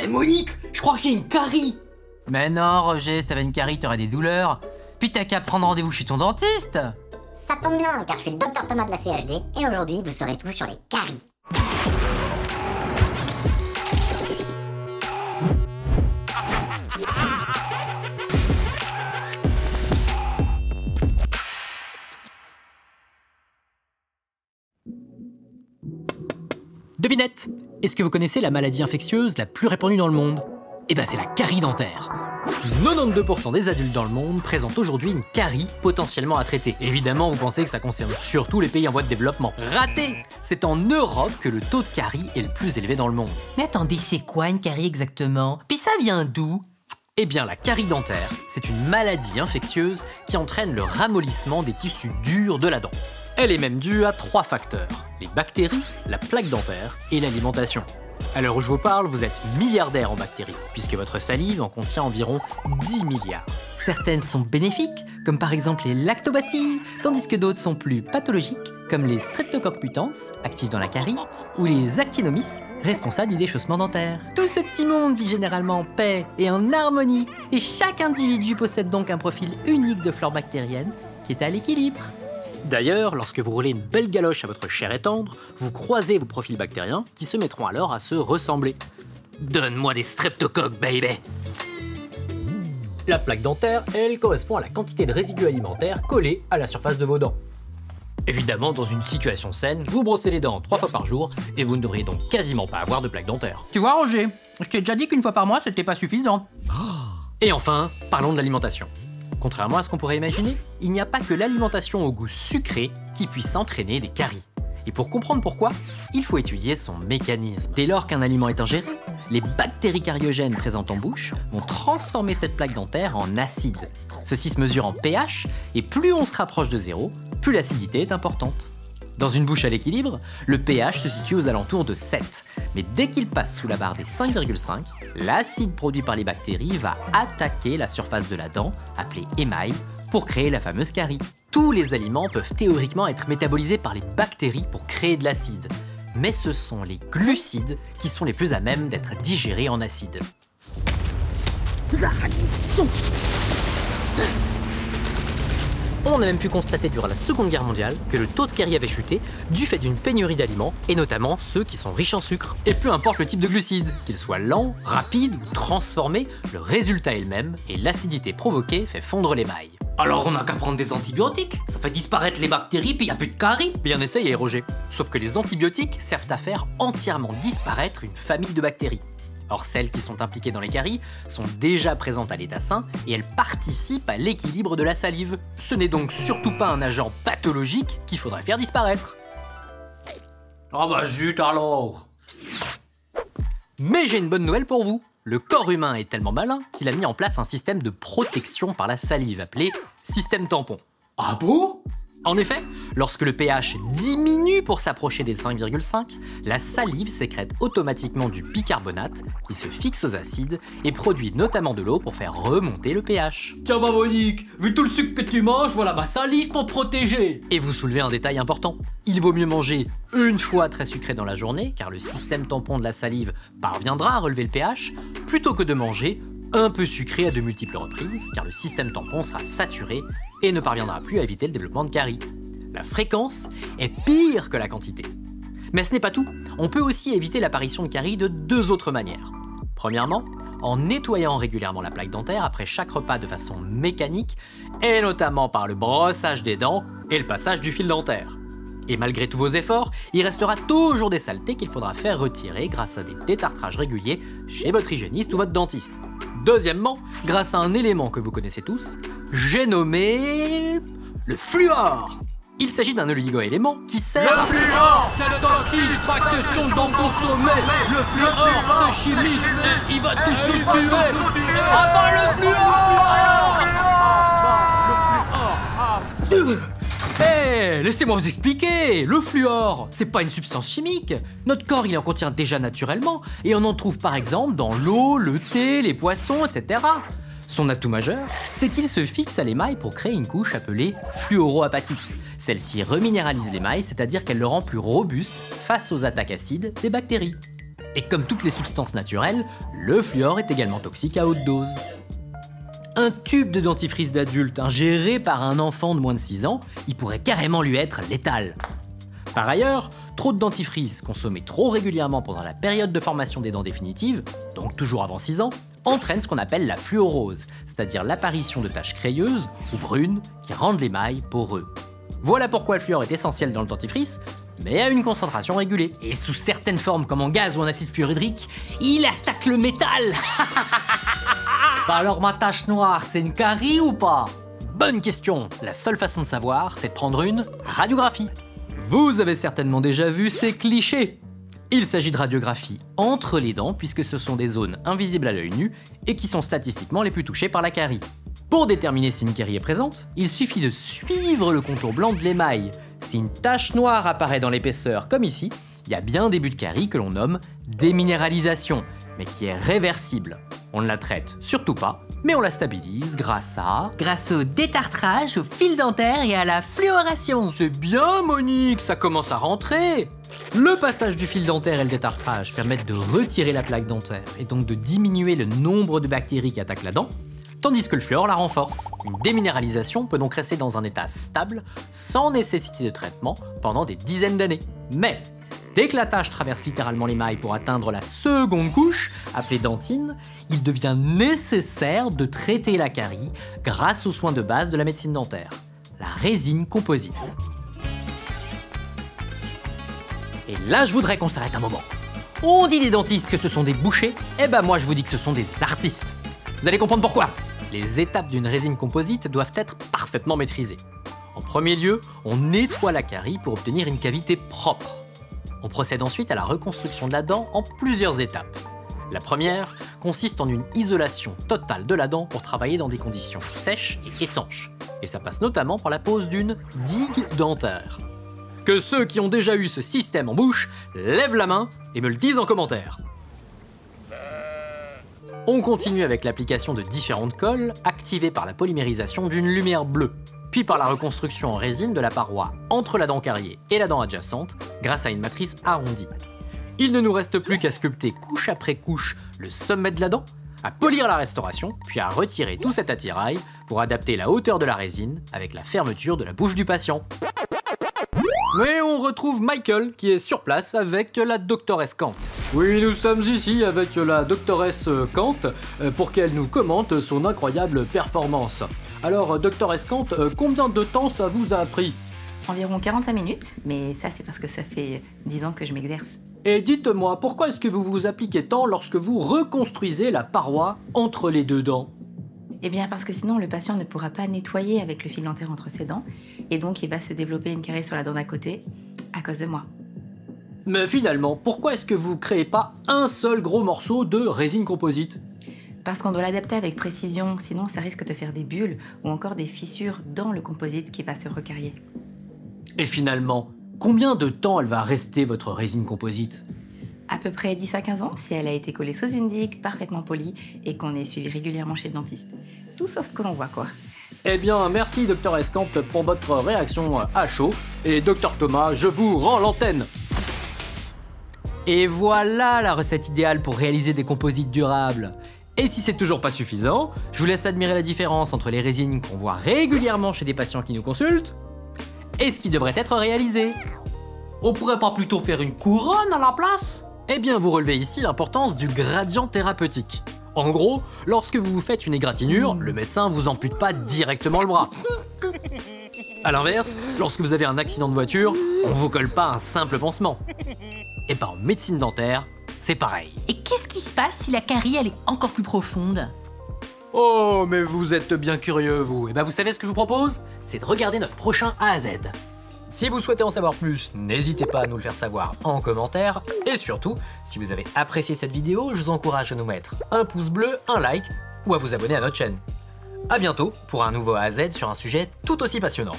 Eh Monique, je crois que j'ai une carie. Mais non, Roger, si t'avais une carie, t'aurais des douleurs. Puis t'as qu'à prendre rendez-vous chez ton dentiste. Ça tombe bien, car je suis le docteur Thomas de la CHD, et aujourd'hui, vous saurez tout sur les caries. Devinette, est-ce que vous connaissez la maladie infectieuse la plus répandue dans le monde? Eh ben c'est la carie dentaire. 92% des adultes dans le monde présentent aujourd'hui une carie potentiellement à traiter. Évidemment, vous pensez que ça concerne surtout les pays en voie de développement. Raté! C'est en Europe que le taux de carie est le plus élevé dans le monde. Mais attendez, c'est quoi une carie exactement? Puis ça vient d'où? Eh bien, la carie dentaire, c'est une maladie infectieuse qui entraîne le ramollissement des tissus durs de la dent. Elle est même due à 3 facteurs, les bactéries, la plaque dentaire et l'alimentation. À l'heure où je vous parle, vous êtes milliardaire en bactéries, puisque votre salive en contient environ 10 milliards. Certaines sont bénéfiques, comme par exemple les lactobacilles, tandis que d'autres sont plus pathologiques, comme les streptocoques mutans, actifs dans la carie, ou les actinomyces, responsables du déchaussement dentaire. Tout ce petit monde vit généralement en paix et en harmonie, et chaque individu possède donc un profil unique de flore bactérienne qui est à l'équilibre. D'ailleurs, lorsque vous roulez une belle galoche à votre chair et tendre, vous croisez vos profils bactériens qui se mettront alors à se ressembler. Donne-moi des streptocoques, baby! La plaque dentaire, elle, correspond à la quantité de résidus alimentaires collés à la surface de vos dents. Évidemment, dans une situation saine, vous brossez les dents 3 fois par jour et vous ne devriez donc quasiment pas avoir de plaque dentaire. Tu vois, Roger, je t'ai déjà dit qu'une fois par mois, c'était pas suffisant. Et enfin, parlons de l'alimentation. Contrairement à ce qu'on pourrait imaginer, il n'y a pas que l'alimentation au goût sucré qui puisse entraîner des caries. Et pour comprendre pourquoi, il faut étudier son mécanisme. Dès lors qu'un aliment est ingéré, les bactéries cariogènes présentes en bouche vont transformer cette plaque dentaire en acide. Ceci se mesure en pH, et plus on se rapproche de 0, plus l'acidité est importante. Dans une bouche à l'équilibre, le pH se situe aux alentours de 7, mais dès qu'il passe sous la barre des 5,5, l'acide produit par les bactéries va attaquer la surface de la dent, appelée émail, pour créer la fameuse carie. Tous les aliments peuvent théoriquement être métabolisés par les bactéries pour créer de l'acide, mais ce sont les glucides qui sont les plus à même d'être digérés en acide. On a même pu constater durant la Seconde Guerre mondiale que le taux de carie avait chuté du fait d'une pénurie d'aliments, et notamment ceux qui sont riches en sucre. Et peu importe le type de glucides, qu'ils soient lents, rapides ou transformés, le résultat est le même, et l'acidité provoquée fait fondre l'émail. Alors on n'a qu'à prendre des antibiotiques, ça fait disparaître les bactéries puis y a plus de caries. Bien essayé, Roger. Sauf que les antibiotiques servent à faire entièrement disparaître une famille de bactéries. Or, celles qui sont impliquées dans les caries sont déjà présentes à l'état sain et elles participent à l'équilibre de la salive. Ce n'est donc surtout pas un agent pathologique qu'il faudrait faire disparaître. Ah bah zut alors. Mais j'ai une bonne nouvelle pour vous. Le corps humain est tellement malin qu'il a mis en place un système de protection par la salive appelé système tampon. Ah bon? En effet, lorsque le pH diminue pour s'approcher des 5,5, la salive sécrète automatiquement du bicarbonate qui se fixe aux acides et produit notamment de l'eau pour faire remonter le pH. Tiens bah Monique, vu tout le sucre que tu manges, voilà ma salive pour te protéger. Et vous soulevez un détail important. Il vaut mieux manger une fois très sucré dans la journée, car le système tampon de la salive parviendra à relever le pH, plutôt que de manger un peu sucré à de multiples reprises, car le système tampon sera saturé et ne parviendra plus à éviter le développement de caries. La fréquence est pire que la quantité. Mais ce n'est pas tout, on peut aussi éviter l'apparition de caries de 2 autres manières. Premièrement, en nettoyant régulièrement la plaque dentaire après chaque repas de façon mécanique, et notamment par le brossage des dents et le passage du fil dentaire. Et malgré tous vos efforts, il restera toujours des saletés qu'il faudra faire retirer grâce à des détartrages réguliers chez votre hygiéniste ou votre dentiste. Deuxièmement, grâce à un élément que vous connaissez tous, j'ai nommé le fluor. Il s'agit d'un oligo-élément qui sert... Le fluor, c'est toxique, pas question d'en consommer. Le fluor, c'est chimique, il va tous nous tuer. Ah bah le fluor! Hé, laissez-moi vous expliquer. Le fluor, c'est pas une substance chimique. Notre corps, il en contient déjà naturellement, et on en trouve par exemple dans l'eau, le thé, les poissons, etc. Son atout majeur, c'est qu'il se fixe à l'émail pour créer une couche appelée fluoroapatite. Celle-ci reminéralise l'émail, c'est-à-dire qu'elle le rend plus robuste face aux attaques acides des bactéries. Et comme toutes les substances naturelles, le fluor est également toxique à haute dose. Un tube de dentifrice d'adulte ingéré par un enfant de moins de 6 ans, il pourrait carrément lui être létal. Par ailleurs, trop de dentifrice consommé trop régulièrement pendant la période de formation des dents définitives, donc toujours avant 6 ans, entraîne ce qu'on appelle la fluorose, c'est-à-dire l'apparition de taches crayeuses ou brunes qui rendent l'émail poreux. Voilà pourquoi le fluor est essentiel dans le dentifrice, mais à une concentration régulée. Et sous certaines formes comme en gaz ou en acide fluorhydrique, il attaque le métal. Bah alors ma tache noire, c'est une carie ou pas? Bonne question. La seule façon de savoir, c'est de prendre une radiographie. Vous avez certainement déjà vu ces clichés. Il s'agit de radiographie entre les dents puisque ce sont des zones invisibles à l'œil nu et qui sont statistiquement les plus touchées par la carie. Pour déterminer si une carie est présente, il suffit de suivre le contour blanc de l'émail. Si une tache noire apparaît dans l'épaisseur comme ici, il y a bien un début de carie que l'on nomme déminéralisation, mais qui est réversible. On ne la traite surtout pas, mais on la stabilise grâce au détartrage, au fil dentaire et à la fluoration. C'est bien Monique, ça commence à rentrer. Le passage du fil dentaire et le détartrage permettent de retirer la plaque dentaire et donc de diminuer le nombre de bactéries qui attaquent la dent, tandis que le fluor la renforce. Une déminéralisation peut donc rester dans un état stable, sans nécessité de traitement, pendant des dizaines d'années. Mais dès que la tache traverse littéralement l'émail pour atteindre la seconde couche, appelée dentine, il devient nécessaire de traiter la carie grâce aux soins de base de la médecine dentaire, la résine composite. Et là, je voudrais qu'on s'arrête un moment. On dit des dentistes que ce sont des bouchers, et ben moi je vous dis que ce sont des artistes. Vous allez comprendre pourquoi. Les étapes d'une résine composite doivent être parfaitement maîtrisées. En premier lieu, on nettoie la carie pour obtenir une cavité propre. On procède ensuite à la reconstruction de la dent en plusieurs étapes. La première consiste en une isolation totale de la dent pour travailler dans des conditions sèches et étanches. Et ça passe notamment par la pose d'une digue dentaire. Que ceux qui ont déjà eu ce système en bouche lèvent la main et me le disent en commentaire. On continue avec l'application de différentes colles activées par la polymérisation d'une lumière bleue, puis par la reconstruction en résine de la paroi entre la dent cariée et la dent adjacente grâce à une matrice arrondie. Il ne nous reste plus qu'à sculpter couche après couche le sommet de la dent, à polir la restauration, puis à retirer tout cet attirail pour adapter la hauteur de la résine avec la fermeture de la bouche du patient. Mais on retrouve Michael qui est sur place avec la doctoresse Kant. Oui, nous sommes ici avec la doctoresse Kant pour qu'elle nous commente son incroyable performance. Alors, doctoresse Kant, combien de temps ça vous a pris? Environ 45 minutes, mais ça c'est parce que ça fait 10 ans que je m'exerce. Et dites-moi, pourquoi est-ce que vous vous appliquez tant lorsque vous reconstruisez la paroi entre les deux dents? Eh bien parce que sinon le patient ne pourra pas nettoyer avec le fil dentaire entre ses dents, et donc il va se développer une carie sur la dent d'à côté, à cause de moi. Mais finalement, pourquoi est-ce que vous créez pas un seul gros morceau de résine composite? Parce qu'on doit l'adapter avec précision, sinon ça risque de faire des bulles ou encore des fissures dans le composite qui va se recarrier. Et finalement, combien de temps elle va rester votre résine composite? À peu près 10 à 15 ans si elle a été collée sous une digue, parfaitement polie et qu'on est suivi régulièrement chez le dentiste. Tout sauf ce que l'on voit quoi. Eh bien, merci Dr Escamp pour votre réaction à chaud. Et Dr Thomas, je vous rends l'antenne. Et voilà la recette idéale pour réaliser des composites durables. Et si c'est toujours pas suffisant, je vous laisse admirer la différence entre les résines qu'on voit régulièrement chez des patients qui nous consultent et ce qui devrait être réalisé. On pourrait pas plutôt faire une couronne à la place? Eh bien, vous relevez ici l'importance du gradient thérapeutique. En gros, lorsque vous vous faites une égratignure, le médecin vous ampute pas directement le bras. A l'inverse, lorsque vous avez un accident de voiture, on vous colle pas un simple pansement. Et ben en médecine dentaire, c'est pareil. Et qu'est-ce qui se passe si la carie elle est encore plus profonde? Oh, mais vous êtes bien curieux, vous. Et ben vous savez ce que je vous propose? C'est de regarder notre prochain A à Z. Si vous souhaitez en savoir plus, n'hésitez pas à nous le faire savoir en commentaire. Et surtout, si vous avez apprécié cette vidéo, je vous encourage à nous mettre un pouce bleu, un like ou à vous abonner à notre chaîne. A bientôt pour un nouveau A à Z sur un sujet tout aussi passionnant.